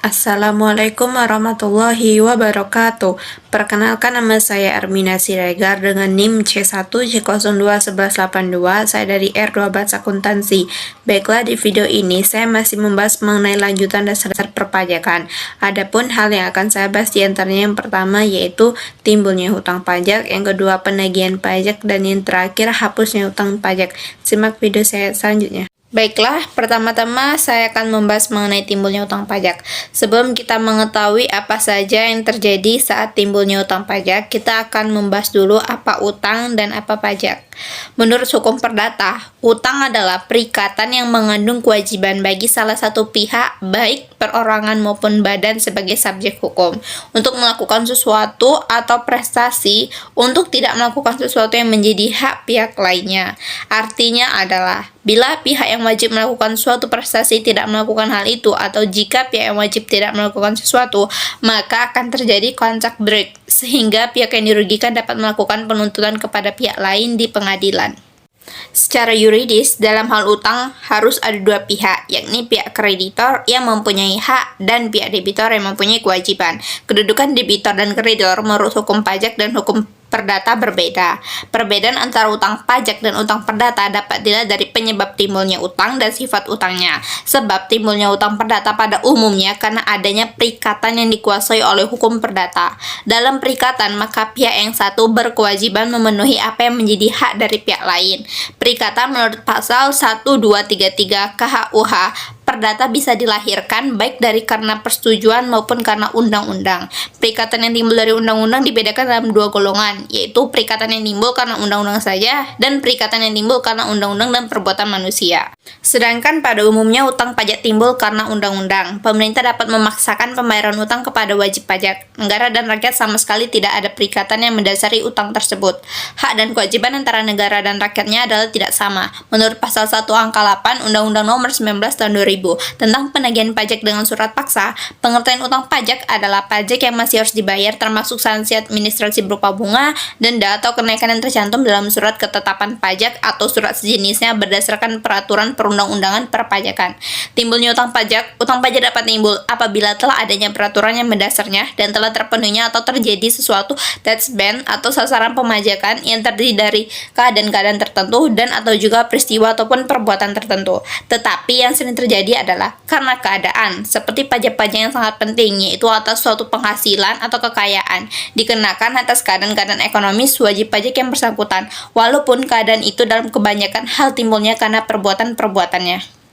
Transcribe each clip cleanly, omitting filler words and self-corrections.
Assalamualaikum warahmatullahi wabarakatuh. Perkenalkan, nama saya Armina Siregar dengan NIM C1C021182. Saya dari R12 Akuntansi. Baiklah, di video ini saya masih membahas mengenai lanjutan dasar perpajakan. Adapun hal yang akan saya bahas diantaranya yang pertama yaitu timbulnya hutang pajak, yang kedua penagihan pajak, dan yang terakhir hapusnya hutang pajak. Simak video saya selanjutnya. Baiklah, pertama-tama saya akan membahas mengenai timbulnya hutang pajak. Sebelum kita mengetahui apa saja yang terjadi saat timbulnya hutang pajak, kita akan membahas dulu apa utang dan apa pajak. Menurut hukum perdata, utang adalah perikatan yang mengandung kewajiban bagi salah satu pihak, baik perorangan maupun badan sebagai subjek hukum, untuk melakukan sesuatu atau prestasi untuk tidak melakukan sesuatu yang menjadi hak pihak lainnya. Artinya adalah, bila pihak yang wajib melakukan suatu prestasi tidak melakukan hal itu, atau jika pihak yang wajib tidak melakukan sesuatu, maka akan terjadi contract break, sehingga pihak yang dirugikan dapat melakukan penuntutan kepada pihak lain di pengadilan. Secara yuridis, dalam hal utang harus ada dua pihak, yakni pihak kreditor yang mempunyai hak dan pihak debitor yang mempunyai kewajiban. Kedudukan debitor dan kreditor menurut hukum pajak dan hukum perdata berbeda. Perbedaan antara utang pajak dan utang perdata dapat dilihat dari penyebab timbulnya utang dan sifat utangnya. Sebab timbulnya utang perdata pada umumnya karena adanya perikatan yang dikuasai oleh hukum perdata. Dalam perikatan, maka pihak yang satu berkewajiban memenuhi apa yang menjadi hak dari pihak lain. Perikatan menurut pasal 1233 KHUH perdata bisa dilahirkan baik dari karena persetujuan maupun karena undang-undang. Perikatan yang timbul dari undang-undang dibedakan dalam dua golongan, yaitu perikatan yang timbul karena undang-undang saja dan perikatan yang timbul karena undang-undang dan perbuatan manusia. Sedangkan pada umumnya utang pajak timbul karena undang-undang. Pemerintah dapat memaksakan pembayaran utang kepada wajib pajak. Negara dan rakyat sama sekali tidak ada perikatan yang mendasari utang tersebut. Hak dan kewajiban antara negara dan rakyatnya adalah tidak sama. Menurut pasal 1 angka 8 Undang-Undang Nomor 19 Tahun 2000 tentang penagihan pajak dengan surat paksa, pengertian utang pajak adalah pajak yang masih harus dibayar termasuk sanksi administrasi berupa bunga, denda, atau kenaikan yang tercantum dalam surat ketetapan pajak atau surat sejenisnya berdasarkan peraturan perundang-undangan perpajakan. Timbulnya utang pajak dapat timbul apabila telah adanya peraturan yang mendasarnya dan telah terpenuhinya atau terjadi sesuatu tax ban atau sasaran pemajakan yang terdiri dari keadaan-keadaan tertentu dan atau juga peristiwa ataupun perbuatan tertentu. Tetapi yang sering terjadi adalah karena keadaan, seperti pajak-pajak yang sangat penting, yaitu atas suatu penghasilan atau kekayaan, dikenakan atas keadaan-keadaan ekonomis wajib pajak yang bersangkutan, walaupun keadaan itu dalam kebanyakan hal timbulnya karena perbuatan-perbuatannya.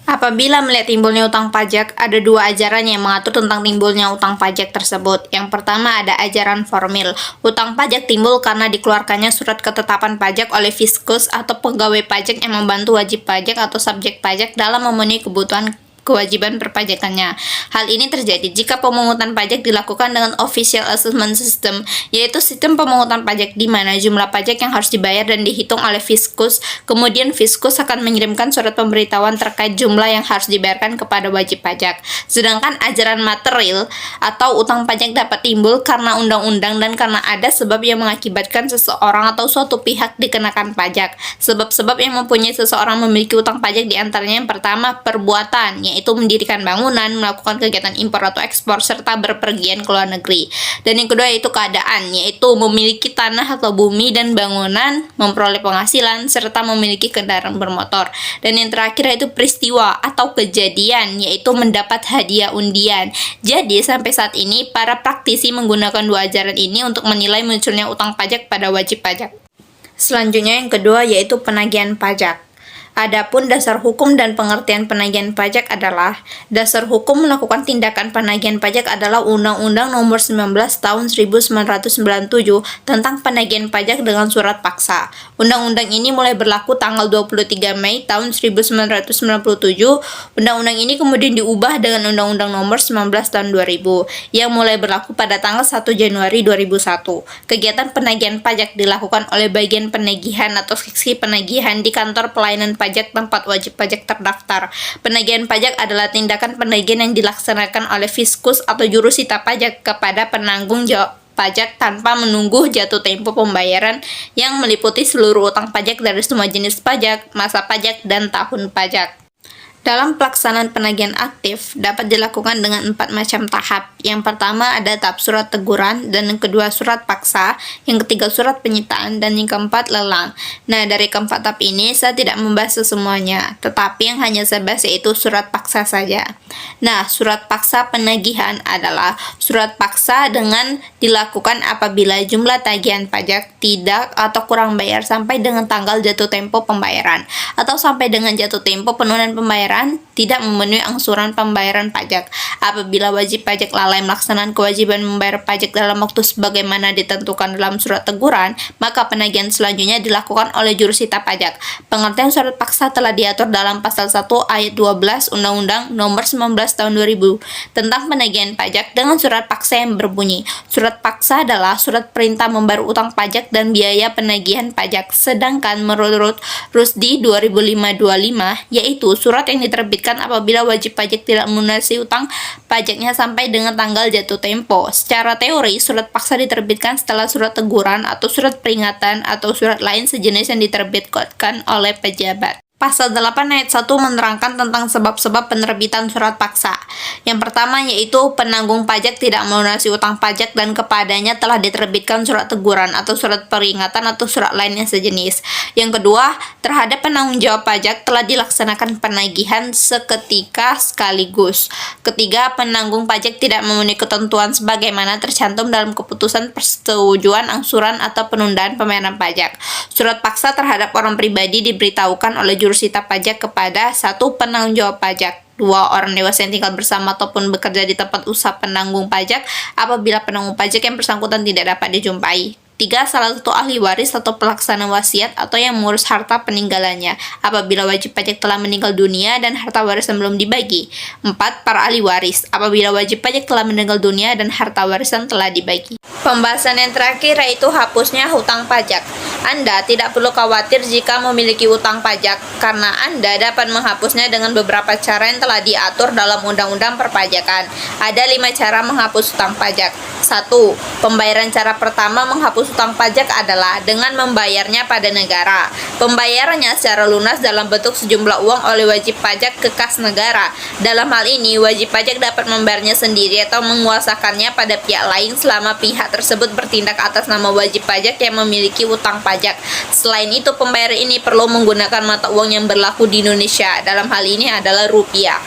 Apabila melihat timbulnya utang pajak, ada dua ajaran yang mengatur tentang timbulnya utang pajak tersebut. Yang pertama ada ajaran formil. Utang pajak timbul karena dikeluarkannya surat ketetapan pajak oleh fiskus atau pegawai pajak yang membantu wajib pajak atau subjek pajak dalam memenuhi kebutuhan kewajiban perpajakannya. Hal ini terjadi jika pemungutan pajak dilakukan dengan official assessment system, yaitu sistem pemungutan pajak di mana jumlah pajak yang harus dibayar dan dihitung oleh fiskus. Kemudian fiskus akan mengirimkan surat pemberitahuan terkait jumlah yang harus dibayarkan kepada wajib pajak. Sedangkan ajaran material atau utang pajak dapat timbul karena undang-undang dan karena ada sebab yang mengakibatkan seseorang atau suatu pihak dikenakan pajak. Sebab-sebab yang mempunyai seseorang memiliki utang pajak diantaranya yang pertama perbuatan, yaitu mendirikan bangunan, melakukan kegiatan impor atau ekspor, serta berpergian ke luar negeri. Dan yang kedua yaitu keadaan, yaitu memiliki tanah atau bumi dan bangunan, memperoleh penghasilan, serta memiliki kendaraan bermotor. Dan yang terakhir yaitu peristiwa atau kejadian, yaitu mendapat hadiah undian. Jadi sampai saat ini para praktisi menggunakan dua ajaran ini untuk menilai munculnya utang pajak pada wajib pajak. Selanjutnya yang kedua yaitu penagihan pajak. Adapun dasar hukum dan pengertian penagihan pajak adalah, dasar hukum melakukan tindakan penagihan pajak adalah Undang-Undang Nomor 19 Tahun 1997 tentang penagihan pajak dengan surat paksa. Undang-undang ini mulai berlaku tanggal 23 Mei tahun 1997. Undang-undang ini kemudian diubah dengan Undang-Undang Nomor 19 Tahun 2000 yang mulai berlaku pada tanggal 1 Januari 2001. Kegiatan penagihan pajak dilakukan oleh bagian penagihan atau seksi penagihan di kantor pelayanan pajak tempat wajib pajak terdaftar. Penagihan pajak adalah tindakan penagihan yang dilaksanakan oleh fiskus atau jurusita pajak kepada penanggung jawab pajak tanpa menunggu jatuh tempo pembayaran yang meliputi seluruh utang pajak dari semua jenis pajak, masa pajak, dan tahun pajak. Dalam pelaksanaan penagihan aktif dapat dilakukan dengan 4 macam tahap. Yang pertama ada tahap surat teguran, dan yang kedua surat paksa, yang ketiga surat penyitaan, dan yang keempat lelang. Nah, dari keempat tahap ini saya tidak membahas semuanya, tetapi yang hanya saya bahas yaitu surat paksa saja. Nah, surat paksa penagihan adalah surat paksa dengan dilakukan apabila jumlah tagihan pajak tidak atau kurang bayar sampai dengan tanggal jatuh tempo pembayaran, atau sampai dengan jatuh tempo penurunan pembayaran tidak memenuhi angsuran pembayaran pajak. Apabila wajib pajak lalai melaksanakan kewajiban membayar pajak dalam waktu sebagaimana ditentukan dalam surat teguran, maka penagihan selanjutnya dilakukan oleh jurusita pajak. Pengertian surat paksa telah diatur dalam pasal 1 ayat 12 Undang-Undang Nomor 19 Tahun 2000 tentang penagihan pajak dengan surat paksa yang berbunyi, surat paksa adalah surat perintah membayar utang pajak dan biaya penagihan pajak. Sedangkan menurut Rusdi 2005-25, yaitu surat yang diterbitkan apabila wajib pajak tidak melunasi utang pajaknya sampai dengan tanggal jatuh tempo. Secara teori, surat paksa diterbitkan setelah surat teguran atau surat peringatan atau surat lain sejenis yang diterbitkan oleh pejabat. Pasal 8 ayat 1 menerangkan tentang sebab-sebab penerbitan surat paksa. Yang pertama yaitu penanggung pajak tidak melunasi utang pajak dan kepadanya telah diterbitkan surat teguran atau surat peringatan atau surat lain yang sejenis. Yang kedua, terhadap penanggung jawab pajak telah dilaksanakan penagihan seketika sekaligus. Ketiga, penanggung pajak tidak memenuhi ketentuan sebagaimana tercantum dalam keputusan persetujuan angsuran atau penundaan pembayaran pajak. Surat paksa terhadap orang pribadi diberitahukan oleh jurusita pajak kepada satu penanggung jawab pajak, 2 orang dewasa yang tinggal bersama ataupun bekerja di tempat usaha penanggung pajak apabila penanggung pajak yang bersangkutan tidak dapat dijumpai. 3. Salah satu ahli waris atau pelaksana wasiat atau yang mengurus harta peninggalannya apabila wajib pajak telah meninggal dunia dan harta warisan belum dibagi. 4. Para ahli waris apabila wajib pajak telah meninggal dunia dan harta warisan telah dibagi. Pembahasan yang terakhir yaitu hapusnya hutang pajak. Anda tidak perlu khawatir jika memiliki utang pajak, karena Anda dapat menghapusnya dengan beberapa cara yang telah diatur dalam Undang-Undang Perpajakan. Ada 5 cara menghapus utang pajak. 1. Pembayaran cara pertama menghapus utang pajak adalah dengan membayarnya pada negara. Pembayarannya secara lunas dalam bentuk sejumlah uang oleh wajib pajak ke kas negara. Dalam hal ini, wajib pajak dapat membayarnya sendiri atau menguasakannya pada pihak lain selama pihak tersebut bertindak atas nama wajib pajak yang memiliki utang pajak. Selain itu, pembayaran ini perlu menggunakan mata uang yang berlaku di Indonesia. Dalam hal ini adalah rupiah.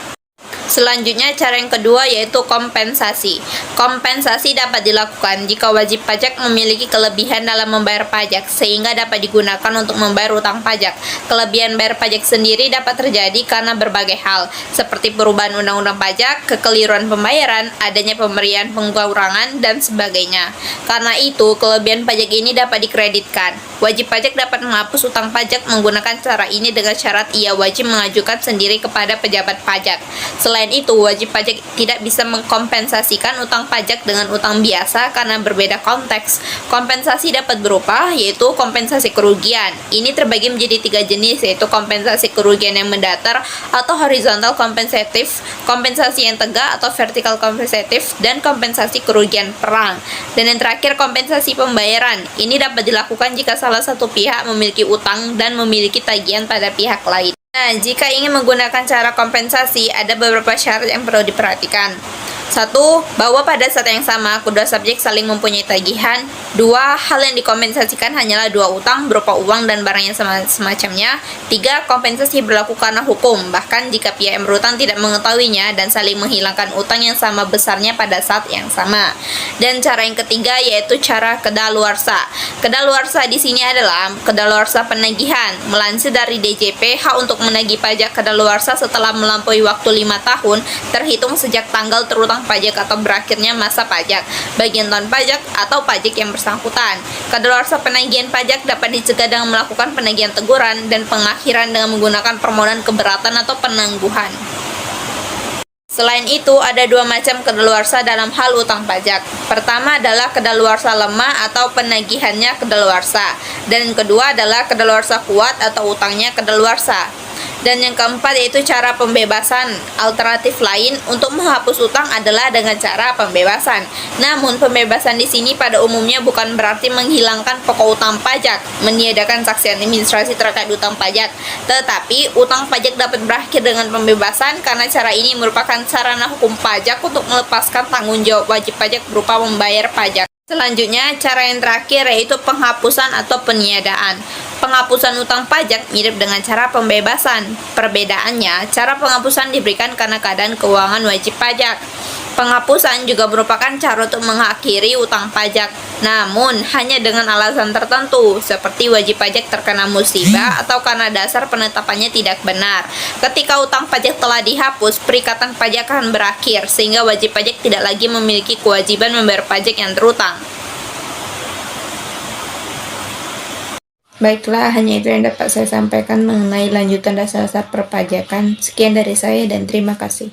Selanjutnya, cara yang kedua yaitu kompensasi. Kompensasi dapat dilakukan jika wajib pajak memiliki kelebihan dalam membayar pajak, sehingga dapat digunakan untuk membayar utang pajak. Kelebihan bayar pajak sendiri dapat terjadi karena berbagai hal, seperti perubahan undang-undang pajak, kekeliruan pembayaran, adanya pemberian pengurangan, dan sebagainya. Karena itu, kelebihan pajak ini dapat dikreditkan. Wajib pajak dapat menghapus utang pajak menggunakan cara ini dengan syarat ia wajib mengajukan sendiri kepada pejabat pajak. Selain itu, wajib pajak tidak bisa mengkompensasikan utang pajak dengan utang biasa karena berbeda konteks. Kompensasi dapat berupa yaitu kompensasi kerugian. Ini terbagi menjadi 3 jenis, yaitu kompensasi kerugian yang mendatar atau horizontal kompensatif, kompensasi yang tegak atau vertikal kompensatif, dan kompensasi kerugian perang. Dan yang terakhir, kompensasi pembayaran. Ini dapat dilakukan jika salah satu pihak memiliki utang dan memiliki tagihan pada pihak lain. Nah, jika ingin menggunakan cara kompensasi, ada beberapa syarat yang perlu diperhatikan. 1. Bahwa pada saat yang sama, kedua subjek saling mempunyai tagihan. 2. Hal yang dikompensasikan hanyalah 2 utang berupa uang dan barang yang semacamnya. 3. Kompensasi berlaku karena hukum, bahkan jika pihak yang berutang tidak mengetahuinya dan saling menghilangkan utang yang sama besarnya pada saat yang sama. Dan cara yang ketiga yaitu cara kedaluarsa. Kedaluarsa di sini adalah kedaluarsa penagihan. Melansir dari DJP, hak untuk menagih pajak kedaluarsa setelah melampaui waktu 5 tahun terhitung sejak tanggal terutang pajak atau berakhirnya masa pajak, bagian tahun pajak atau pajak yang bersangkutan. Kedaluarsa penagihan pajak dapat dicegah dengan melakukan penagihan teguran dan pengakhiran dengan menggunakan permohonan keberatan atau penangguhan. Selain itu, ada 2 macam kedaluarsa dalam hal utang pajak. Pertama adalah kedaluarsa lemah atau penagihannya kedaluarsa, dan kedua adalah kedaluarsa kuat atau utangnya kedaluarsa. Dan yang keempat yaitu cara pembebasan. Alternatif lain untuk menghapus utang adalah dengan cara pembebasan. Namun pembebasan di sini pada umumnya bukan berarti menghilangkan pokok utang pajak, meniadakan saksi administrasi terkait utang pajak. Tetapi utang pajak dapat berakhir dengan pembebasan karena cara ini merupakan sarana hukum pajak untuk melepaskan tanggung jawab wajib pajak berupa membayar pajak. Selanjutnya, cara yang terakhir yaitu penghapusan atau peniadaan. Penghapusan utang pajak mirip dengan cara pembebasan. Perbedaannya, cara penghapusan diberikan karena keadaan keuangan wajib pajak. Penghapusan juga merupakan cara untuk mengakhiri utang pajak, namun hanya dengan alasan tertentu, seperti wajib pajak terkena musibah atau karena dasar penetapannya tidak benar. Ketika utang pajak telah dihapus, perikatan pajak akan berakhir, sehingga wajib pajak tidak lagi memiliki kewajiban membayar pajak yang terutang. Baiklah, hanya itu yang dapat saya sampaikan mengenai lanjutan dasar-dasar perpajakan. Sekian dari saya dan terima kasih.